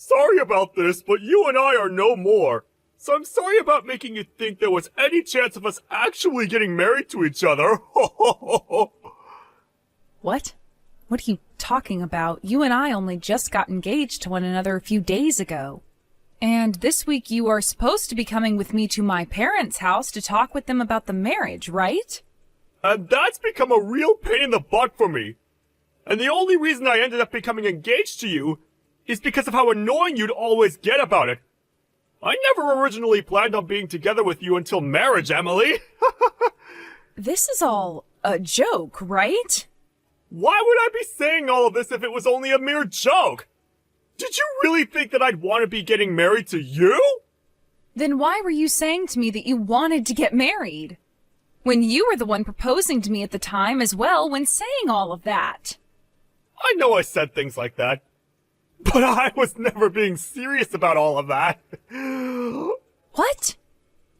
Sorry about this, but you and I are no more. So I'm sorry about making you think there was any chance of us actually getting married to each other. What? What are you talking about? You and I only just got engaged to one another a few days ago. And this week you are supposed to be coming with me to my parents' house to talk with them about the marriage, right? And that's become a real pain in the butt for me. And the only reason I ended up becoming engaged to you is because of how annoying you'd always get about it. I never originally planned on being together with you until marriage, Emily. This is all a joke, right? Why would I be saying all of this if it was only a mere joke? Did you really think that I'd want to be getting married to you? Then why were you saying to me that you wanted to get married? When you were the one proposing to me at the time as well when saying all of that. I know I said things like that, but I was never being serious about all of that. What?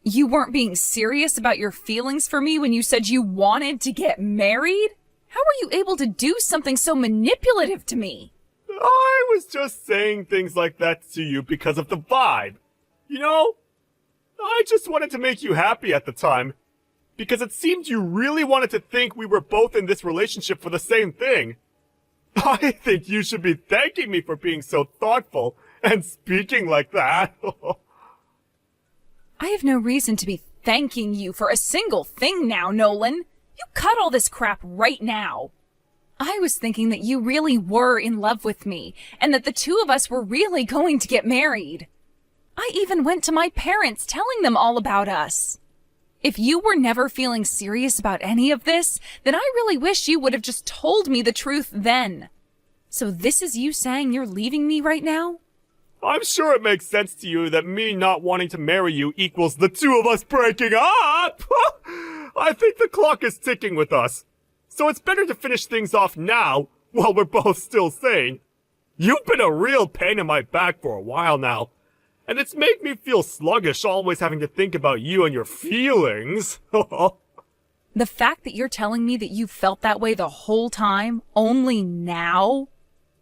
You weren't being serious about your feelings for me when you said you wanted to get married? How were you able to do something so manipulative to me? I was just saying things like that to you because of the vibe. You know, I just wanted to make you happy at the time, because it seemed you really wanted to think we were both in this relationship for the same thing. I think you should be thanking me for being so thoughtful and speaking like that. I have no reason to be thanking you for a single thing now, Nolan. You cut all this crap right now. I was thinking that you really were in love with me, and that the two of us were really going to get married. I even went to my parents telling them all about us. If you were never feeling serious about any of this, then I really wish you would have just told me the truth then. So this is you saying you're leaving me right now? I'm sure it makes sense to you that me not wanting to marry you equals the two of us breaking up! I think the clock is ticking with us. So it's better to finish things off now, while we're both still sane. You've been a real pain in my back for a while now, and it's made me feel sluggish always having to think about you and your feelings. The fact that you're telling me that you felt that way the whole time, only now?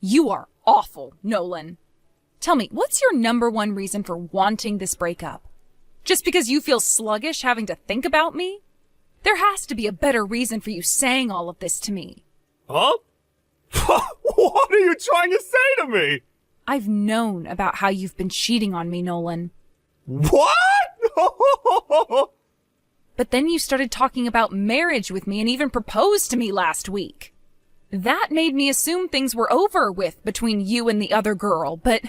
You are awful, Nolan. Tell me, what's your number one reason for wanting this breakup? Just because you feel sluggish having to think about me? There has to be a better reason for you saying all of this to me. Huh? What are you trying to say to me? I've known about how you've been cheating on me, Nolan. What? But then you started talking about marriage with me and even proposed to me last week. That made me assume things were over with between you and the other girl, but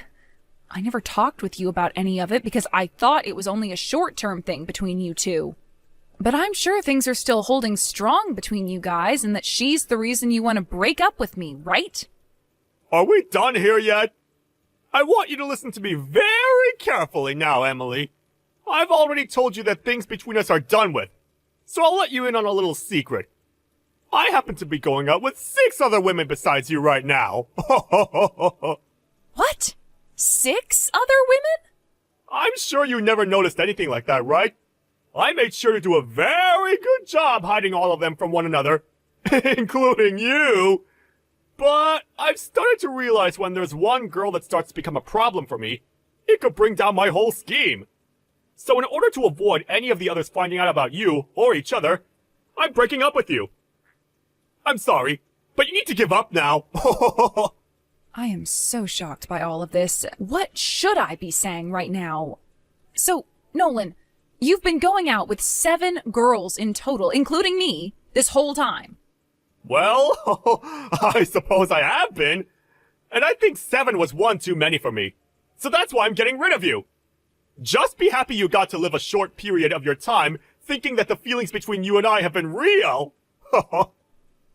I never talked with you about any of it because I thought it was only a short-term thing between you two. But I'm sure things are still holding strong between you guys and that she's the reason you want to break up with me, right? Are we done here yet? I want you to listen to me very carefully now, Emily. I've already told you that things between us are done with, so I'll let you in on a little secret. I happen to be going out with 6 other women besides you right now. What? 6 other women? I'm sure you never noticed anything like that, right? I made sure to do a very good job hiding all of them from one another, including you. But I've started to realize when there's one girl that starts to become a problem for me, it could bring down my whole scheme. So in order to avoid any of the others finding out about you, or each other, I'm breaking up with you. I'm sorry, but you need to give up now. I am so shocked by all of this. What should I be saying right now? So, Nolan, you've been going out with 7 girls in total, including me, this whole time. Well, I suppose I have been. And I think 7 was one too many for me. So that's why I'm getting rid of you. Just be happy you got to live a short period of your time thinking that the feelings between you and I have been real.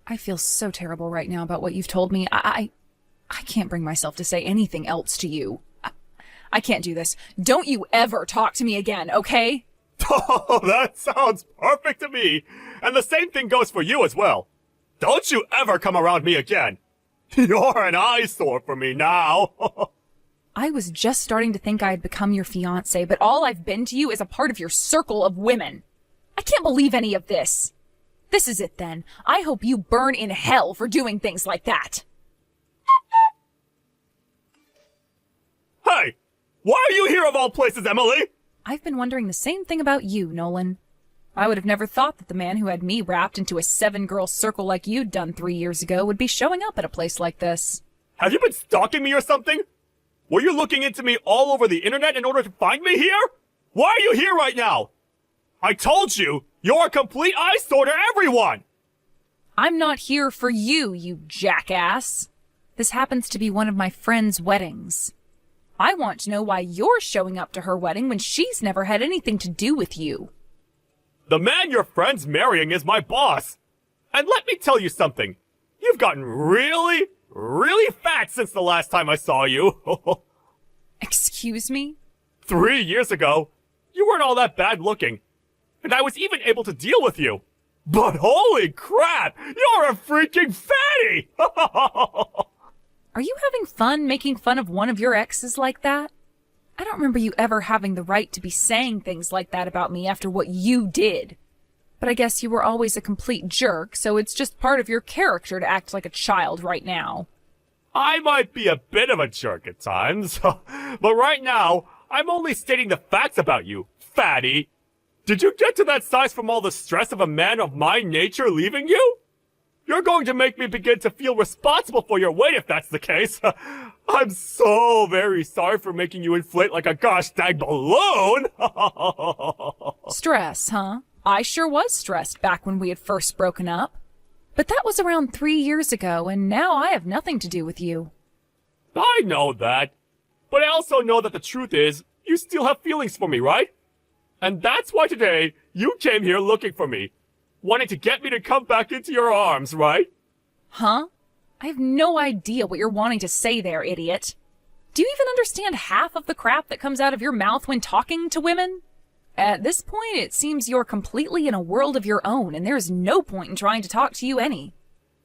I feel so terrible right now about what you've told me. I can't bring myself to say anything else to you. I can't do this. Don't you ever talk to me again, okay? Oh, that sounds perfect to me. And the same thing goes for you as well. Don't you ever come around me again. You're an eyesore for me now. I was just starting to think I had become your fiancé, but all I've been to you is a part of your circle of women. I can't believe any of this. This is it then. I hope you burn in hell for doing things like that. Why are you here of all places, Emily? I've been wondering the same thing about you, Nolan. I would have never thought that the man who had me wrapped into a 7-girl circle like you'd done 3 years ago would be showing up at a place like this. Have you been stalking me or something? Were you looking into me all over the internet in order to find me here? Why are you here right now? I told you, you're a complete eyesore to everyone! I'm not here for you, you jackass. This happens to be one of my friend's weddings. I want to know why you're showing up to her wedding when she's never had anything to do with you. The man your friend's marrying is my boss. And let me tell you something. You've gotten really, really fat since the last time I saw you. Excuse me? 3 years ago, you weren't all that bad looking. And I was even able to deal with you. But holy crap, you're a freaking fatty! Are you having fun making fun of one of your exes like that? I don't remember you ever having the right to be saying things like that about me after what you did. But I guess you were always a complete jerk, so it's just part of your character to act like a child right now. I might be a bit of a jerk at times, but right now, I'm only stating the facts about you, fatty. Did you get to that size from all the stress of a man of my nature leaving you? You're going to make me begin to feel responsible for your weight if that's the case. I'm so very sorry for making you inflate like a gosh dang balloon. Stress, huh? I sure was stressed back when we had first broken up. But that was around 3 years ago, and now I have nothing to do with you. I know that. But I also know that the truth is, you still have feelings for me, right? And that's why today, you came here looking for me. Wanting to get me to come back into your arms, right? Huh? I have no idea what you're wanting to say there, idiot. Do you even understand half of the crap that comes out of your mouth when talking to women? At this point, it seems you're completely in a world of your own, and there's no point in trying to talk to you any.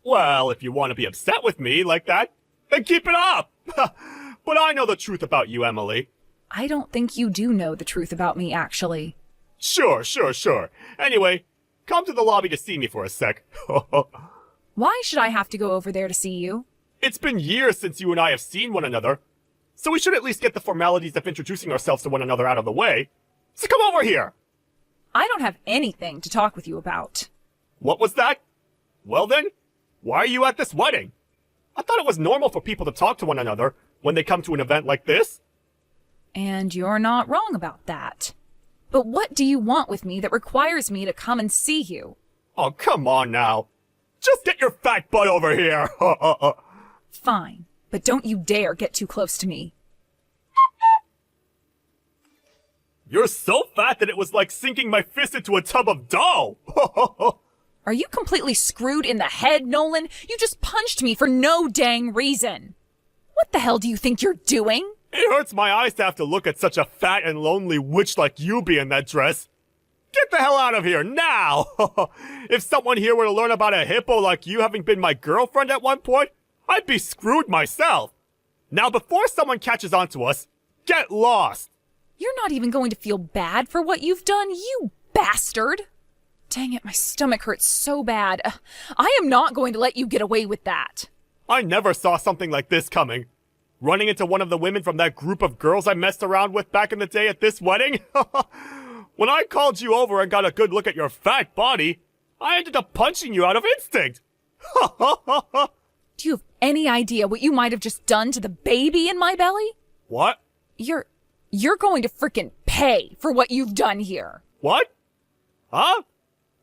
Well, if you want to be upset with me like that, then keep it up. But I know the truth about you, Emily. I don't think you do know the truth about me, actually. Sure. Anyway, come to the lobby to see me for a sec. Why should I have to go over there to see you? It's been years since you and I have seen one another, so we should at least get the formalities of introducing ourselves to one another out of the way. So come over here! I don't have anything to talk with you about. What was that? Well then, why are you at this wedding? I thought it was normal for people to talk to one another when they come to an event like this. And you're not wrong about that. But what do you want with me that requires me to come and see you? Oh, come on now. Just get your fat butt over here. Fine, but don't you dare get too close to me. You're so fat that it was like sinking my fist into a tub of dough. Are you completely screwed in the head, Nolan? You just punched me for no dang reason. What the hell do you think you're doing? It hurts my eyes to have to look at such a fat and lonely witch like you be in that dress. Get the hell out of here, now! If someone here were to learn about a hippo like you having been my girlfriend at one point, I'd be screwed myself. Now before someone catches on to us, get lost! You're not even going to feel bad for what you've done, you bastard! Dang it, my stomach hurts so bad. I am not going to let you get away with that. I never saw something like this coming. Running into one of the women from that group of girls I messed around with back in the day at this wedding? When I called you over and got a good look at your fat body, I ended up punching you out of instinct. Do you have any idea what you might have just done to the baby in my belly? What? You're going to frickin' pay for what you've done here. What? Huh?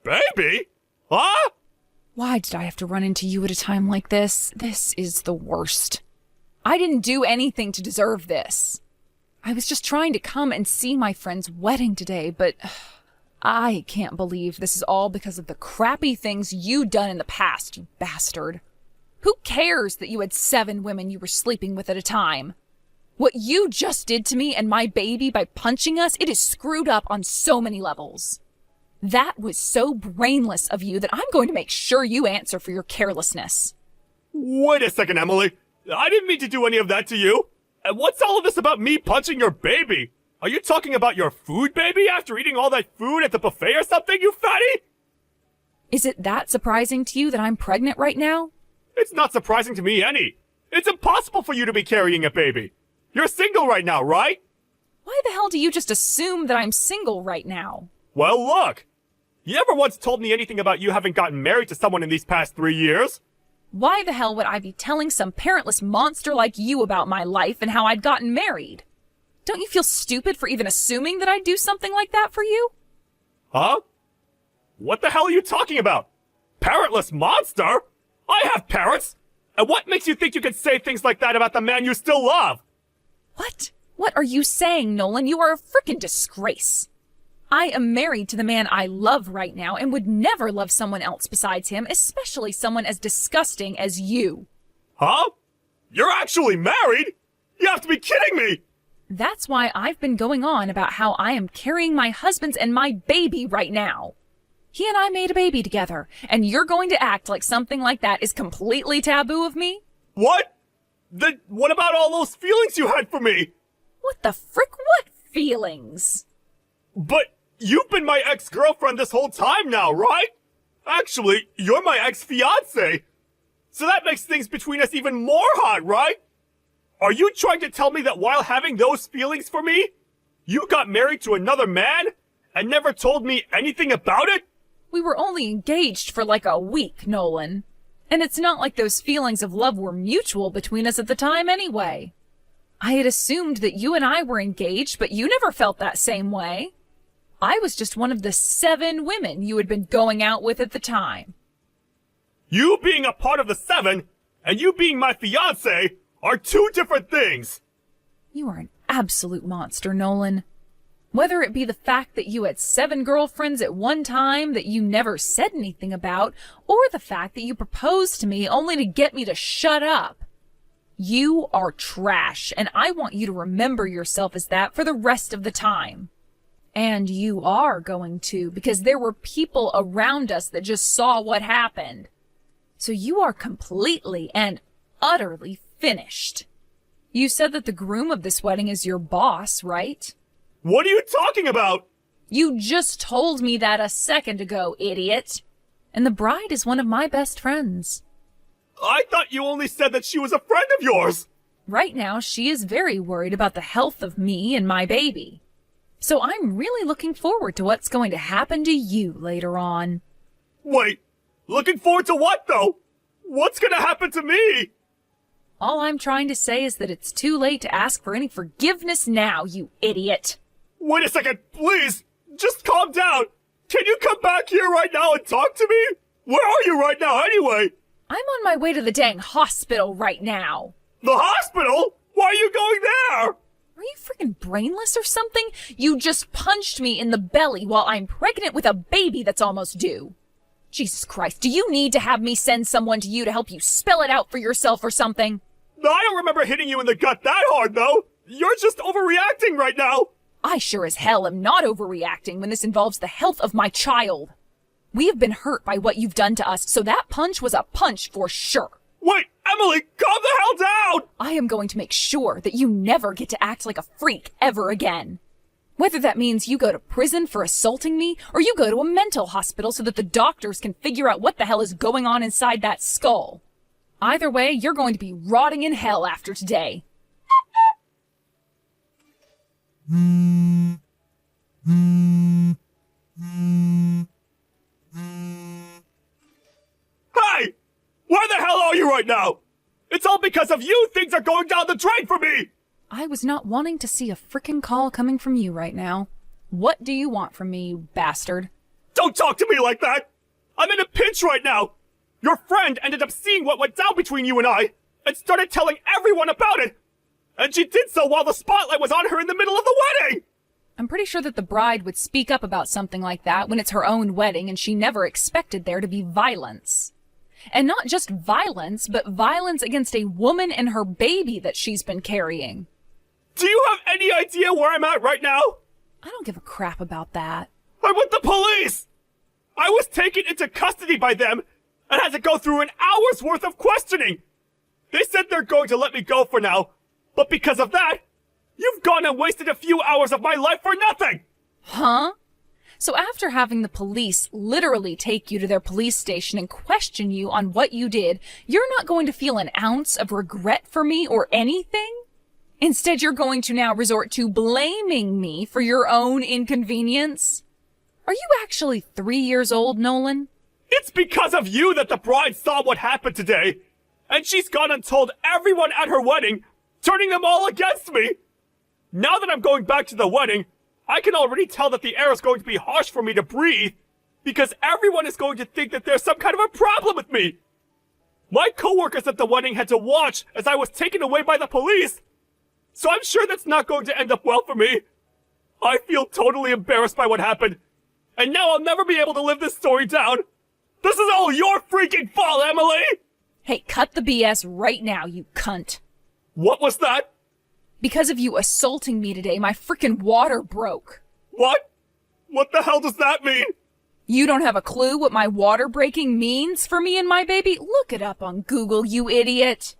Baby? Huh? Why did I have to run into you at a time like this? This is the worst. I didn't do anything to deserve this. I was just trying to come and see my friend's wedding today, but I can't believe this is all because of the crappy things you done in the past, you bastard. Who cares that you had 7 women you were sleeping with at a time? What you just did to me and my baby by punching us, it is screwed up on so many levels. That was so brainless of you that I'm going to make sure you answer for your carelessness. Wait a second, Emily. I didn't mean to do any of that to you. And what's all of this about me punching your baby? Are you talking about your food baby after eating all that food at the buffet or something, you fatty? Is it that surprising to you that I'm pregnant right now? It's not surprising to me any. It's impossible for you to be carrying a baby. You're single right now, right? Why the hell do you just assume that I'm single right now? Well, look! You never once told me anything about you having gotten married to someone in these past 3 years. Why the hell would I be telling some parentless monster like you about my life and how I'd gotten married? Don't you feel stupid for even assuming that I'd do something like that for you? Huh? What the hell are you talking about? Parentless monster? I have parents! And what makes you think you can say things like that about the man you still love? What? What are you saying, Nolan? You are a frickin' disgrace. I am married to the man I love right now and would never love someone else besides him, especially someone as disgusting as you. Huh? You're actually married? You have to be kidding me! That's why I've been going on about how I am carrying my husband's and my baby right now. He and I made a baby together, and you're going to act like something like that is completely taboo of me? What? Then what about all those feelings you had for me? What the frick? What feelings? But you've been my ex-girlfriend this whole time now, right? Actually, you're my ex-fiancé. So that makes things between us even more hot, right? Are you trying to tell me that while having those feelings for me, you got married to another man and never told me anything about it? We were only engaged for like a week, Nolan. And it's not like those feelings of love were mutual between us at the time anyway. I had assumed that you and I were engaged, but you never felt that same way. I was just one of the 7 women you had been going out with at the time. You being a part of the 7 and you being my fiancé are 2 different things. You are an absolute monster, Nolan. Whether it be the fact that you had 7 girlfriends at one time that you never said anything about, or the fact that you proposed to me only to get me to shut up. You are trash, and I want you to remember yourself as that for the rest of the time. And you are going to, because there were people around us that just saw what happened. So you are completely and utterly finished. You said that the groom of this wedding is your boss, right? What are you talking about? You just told me that a second ago, idiot. And the bride is one of my best friends. I thought you only said that she was a friend of yours. Right now, she is very worried about the health of me and my baby. So I'm really looking forward to what's going to happen to you later on. Wait, looking forward to what, though? What's gonna happen to me? All I'm trying to say is that it's too late to ask for any forgiveness now, you idiot. Wait a second, please. Just calm down. Can you come back here right now and talk to me? Where are you right now, anyway? I'm on my way to the dang hospital right now. The hospital? Why are you going there? Are you freaking brainless or something? You just punched me in the belly while I'm pregnant with a baby that's almost due. Jesus Christ, do you need to have me send someone to you to help you spell it out for yourself or something? I don't remember hitting you in the gut that hard, though. You're just overreacting right now. I sure as hell am not overreacting when this involves the health of my child. We have been hurt by what you've done to us, so that punch was a punch for sure. Wait, Emily, calm the hell down! I am going to make sure that you never get to act like a freak ever again. Whether that means you go to prison for assaulting me, or you go to a mental hospital so that the doctors can figure out what the hell is going on inside that skull. Either way, you're going to be rotting in hell after today. Hey! Where the hell are you right now? It's all because of you things are going down the drain for me! I was not wanting to see a frickin' call coming from you right now. What do you want from me, you bastard? Don't talk to me like that! I'm in a pinch right now! Your friend ended up seeing what went down between you and I, and started telling everyone about it! And she did so while the spotlight was on her in the middle of the wedding! I'm pretty sure that the bride would speak up about something like that when it's her own wedding and she never expected there to be violence. And not just violence, but violence against a woman and her baby that she's been carrying. Do you have any idea where I'm at right now? I don't give a crap about that. I'm with the police! I was taken into custody by them and had to go through an hour's worth of questioning. They said they're going to let me go for now, but because of that, you've gone and wasted a few hours of my life for nothing! Huh? So after having the police literally take you to their police station and question you on what you did, you're not going to feel an ounce of regret for me or anything? Instead, you're going to now resort to blaming me for your own inconvenience. Are you actually 3 years old, Nolan? It's because of you that the bride saw what happened today. And she's gone and told everyone at her wedding, turning them all against me. Now that I'm going back to the wedding, I can already tell that the air is going to be harsh for me to breathe, because everyone is going to think that there's some kind of a problem with me. My coworkers at the wedding had to watch as I was taken away by the police, so I'm sure that's not going to end up well for me. I feel totally embarrassed by what happened, and now I'll never be able to live this story down. This is all your freaking fault, Emily! Hey, cut the BS right now, you cunt. What was that? Because of you assaulting me today, my frickin' water broke. What? What the hell does that mean? You don't have a clue what my water breaking means for me and my baby? Look it up on Google, you idiot.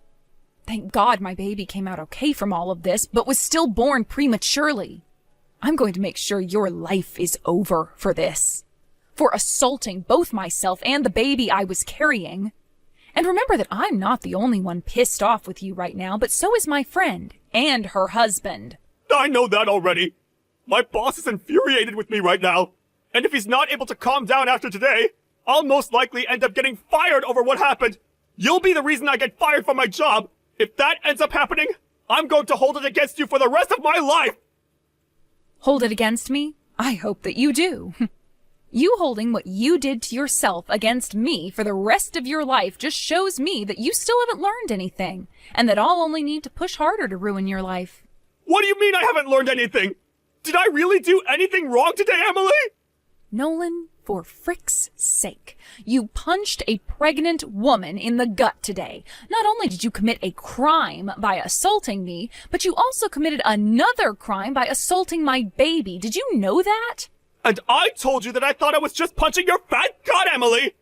Thank God my baby came out okay from all of this, but was still born prematurely. I'm going to make sure your life is over for this. For assaulting both myself and the baby I was carrying. And remember that I'm not the only one pissed off with you right now, but so is my friend and her husband. I know that already. My boss is infuriated with me right now. And if he's not able to calm down after today, I'll most likely end up getting fired over what happened. You'll be the reason I get fired from my job. If that ends up happening, I'm going to hold it against you for the rest of my life. Hold it against me? I hope that you do. You holding what you did to yourself against me for the rest of your life just shows me that you still haven't learned anything, and that I'll only need to push harder to ruin your life. What do you mean I haven't learned anything? Did I really do anything wrong today, Emily? Nolan, for frick's sake, you punched a pregnant woman in the gut today. Not only did you commit a crime by assaulting me, but you also committed another crime by assaulting my baby. Did you know that? And I told you that I thought I was just punching your fat gut, Emily!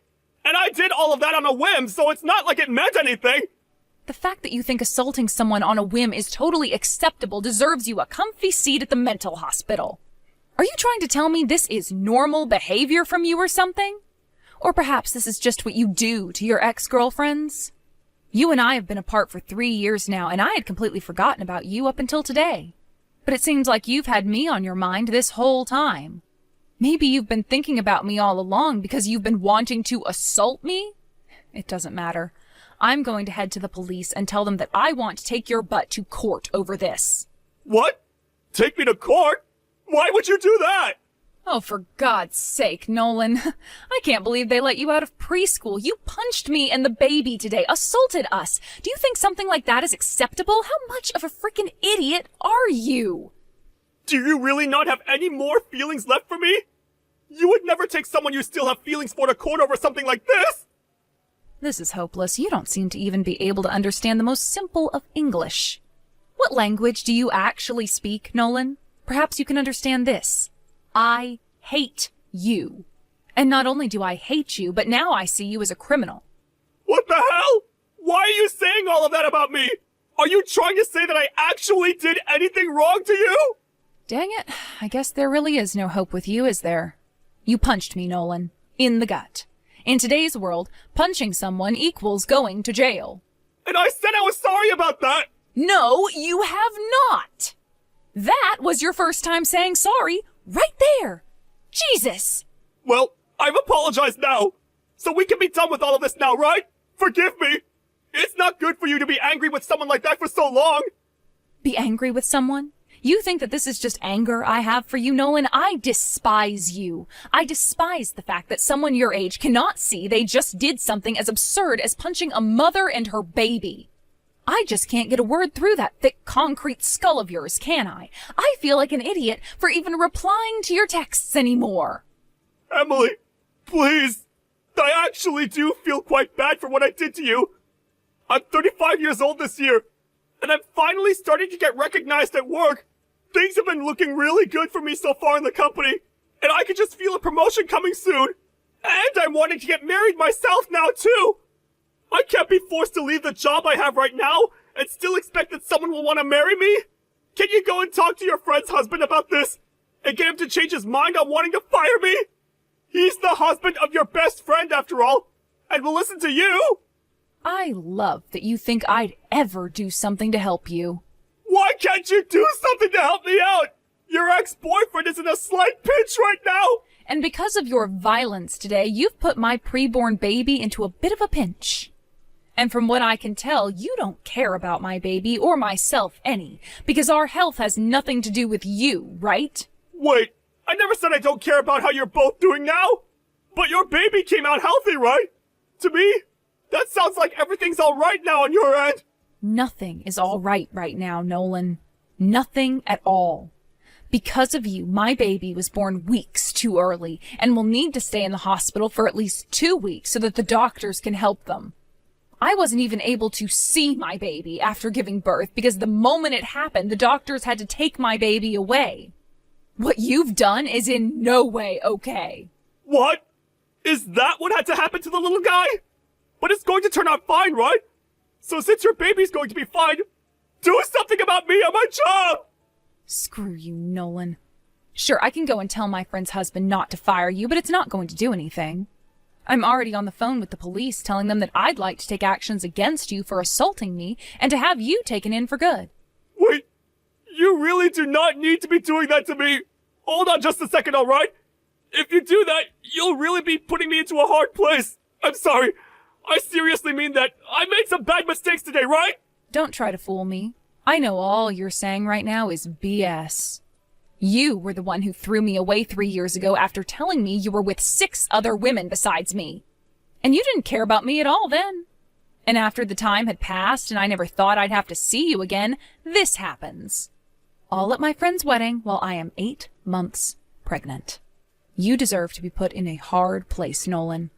And I did all of that on a whim, so it's not like it meant anything! The fact that you think assaulting someone on a whim is totally acceptable deserves you a comfy seat at the mental hospital. Are you trying to tell me this is normal behavior from you or something? Or perhaps this is just what you do to your ex-girlfriends? You and I have been apart for 3 years now, and I had completely forgotten about you up until today. But it seems like you've had me on your mind this whole time. Maybe you've been thinking about me all along because you've been wanting to assault me? It doesn't matter. I'm going to head to the police and tell them that I want to take your butt to court over this. What? Take me to court? Why would you do that? Oh, for God's sake, Nolan. I can't believe they let you out of preschool. You punched me and the baby today, assaulted us. Do you think something like that is acceptable? How much of a freaking idiot are you? Do you really not have any more feelings left for me? You would never take someone you still have feelings for to court over something like this? This is hopeless. You don't seem to even be able to understand the most simple of English. What language do you actually speak, Nolan? Perhaps you can understand this. I hate you. And not only do I hate you, but now I see you as a criminal. What the hell? Why are you saying all of that about me? Are you trying to say that I actually did anything wrong to you? Dang it. I guess there really is no hope with you, is there? You punched me, Nolan. In the gut. In today's world, punching someone equals going to jail. And I said I was sorry about that! No, you have not! That was your first time saying sorry, right there! Jesus! Well, I've apologized now, so we can be done with all of this now, right? Forgive me! It's not good for you to be angry with someone like that for so long! Be angry with someone? You think that this is just anger I have for you, Nolan? I despise you. I despise the fact that someone your age cannot see they just did something as absurd as punching a mother and her baby. I just can't get a word through that thick concrete skull of yours, can I? I feel like an idiot for even replying to your texts anymore. Emily, please. I actually do feel quite bad for what I did to you. I'm 35 years old this year, and I'm finally starting to get recognized at work. Things have been looking really good for me so far in the company, and I can just feel a promotion coming soon. And I'm wanting to get married myself now, too. I can't be forced to leave the job I have right now and still expect that someone will want to marry me. Can you go and talk to your friend's husband about this and get him to change his mind on wanting to fire me? He's the husband of your best friend, after all, and will listen to you. I love that you think I'd ever do something to help you. Why can't you do something to help me out? Your ex-boyfriend is in a slight pinch right now. And because of your violence today, you've put my preborn baby into a bit of a pinch. And from what I can tell, you don't care about my baby or myself any, because our health has nothing to do with you, right? Wait, I never said I don't care about how you're both doing now. But your baby came out healthy, right? To me, that sounds like everything's all right now on your end. Nothing is all right now, Nolan. Nothing at all. Because of you, my baby was born weeks too early and will need to stay in the hospital for at least 2 weeks so that the doctors can help them. I wasn't even able to see my baby after giving birth because the moment it happened, the doctors had to take my baby away. What you've done is in no way okay. What? Is that what had to happen to the little guy? But it's going to turn out fine, right? So since your baby's going to be fine, do something about me and my job! Screw you, Nolan. Sure, I can go and tell my friend's husband not to fire you, but it's not going to do anything. I'm already on the phone with the police telling them that I'd like to take actions against you for assaulting me and to have you taken in for good. Wait, you really do not need to be doing that to me. Hold on just a second, alright? If you do that, you'll really be putting me into a hard place. I'm sorry. I seriously mean that. I made some bad mistakes today, right? Don't try to fool me. I know all you're saying right now is BS. You were the one who threw me away 3 years ago after telling me you were with 6 other women besides me. And you didn't care about me at all then. And after the time had passed and I never thought I'd have to see you again, this happens. All at my friend's wedding while I am 8 months pregnant. You deserve to be put in a hard place, Nolan.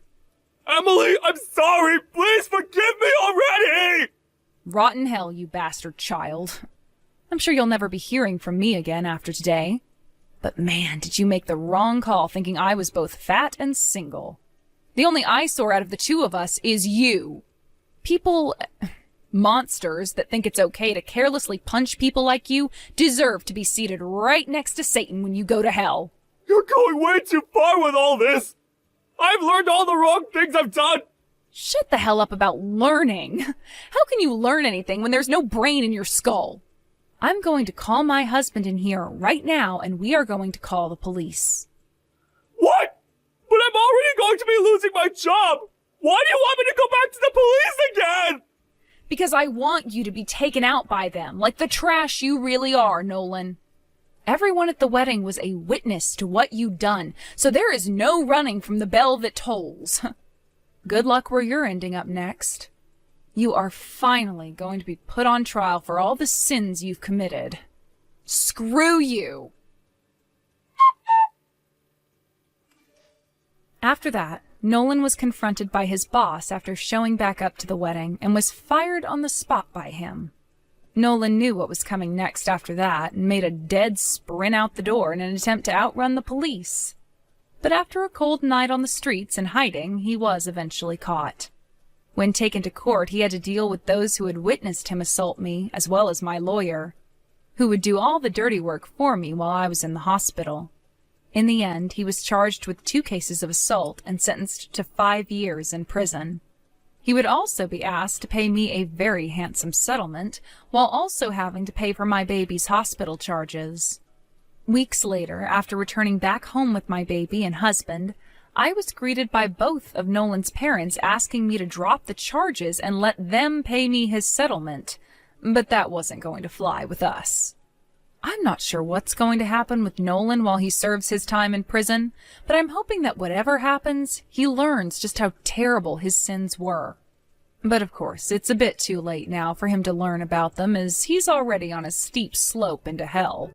Emily, I'm sorry. Please forgive me already. Rotten hell, you bastard child. I'm sure you'll never be hearing from me again after today. But man, did you make the wrong call thinking I was both fat and single. The only eyesore out of the 2 of us is you. People, monsters that think it's okay to carelessly punch people like you deserve to be seated right next to Satan when you go to hell. You're going way too far with all this. I've learned all the wrong things I've done. Shut the hell up about learning. How can you learn anything when there's no brain in your skull? I'm going to call my husband in here right now, and we are going to call the police. What? But I'm already going to be losing my job. Why do you want me to go back to the police again? Because I want you to be taken out by them, like the trash you really are, Nolan. Everyone at the wedding was a witness to what you'd done, so there is no running from the bell that tolls. Good luck where you're ending up next. You are finally going to be put on trial for all the sins you've committed. Screw you! After that, Nolan was confronted by his boss after showing back up to the wedding and was fired on the spot by him. Nolan knew what was coming next after that and made a dead sprint out the door in an attempt to outrun the police. But after a cold night on the streets and hiding, he was eventually caught. When taken to court, he had to deal with those who had witnessed him assault me, as well as my lawyer, who would do all the dirty work for me while I was in the hospital. In the end, he was charged with 2 cases of assault and sentenced to 5 years in prison. He would also be asked to pay me a very handsome settlement, while also having to pay for my baby's hospital charges. Weeks later, after returning back home with my baby and husband, I was greeted by both of Nolan's parents asking me to drop the charges and let them pay me his settlement, but that wasn't going to fly with us. I'm not sure what's going to happen with Nolan while he serves his time in prison, but I'm hoping that whatever happens, he learns just how terrible his sins were. But of course, it's a bit too late now for him to learn about them, as he's already on a steep slope into hell.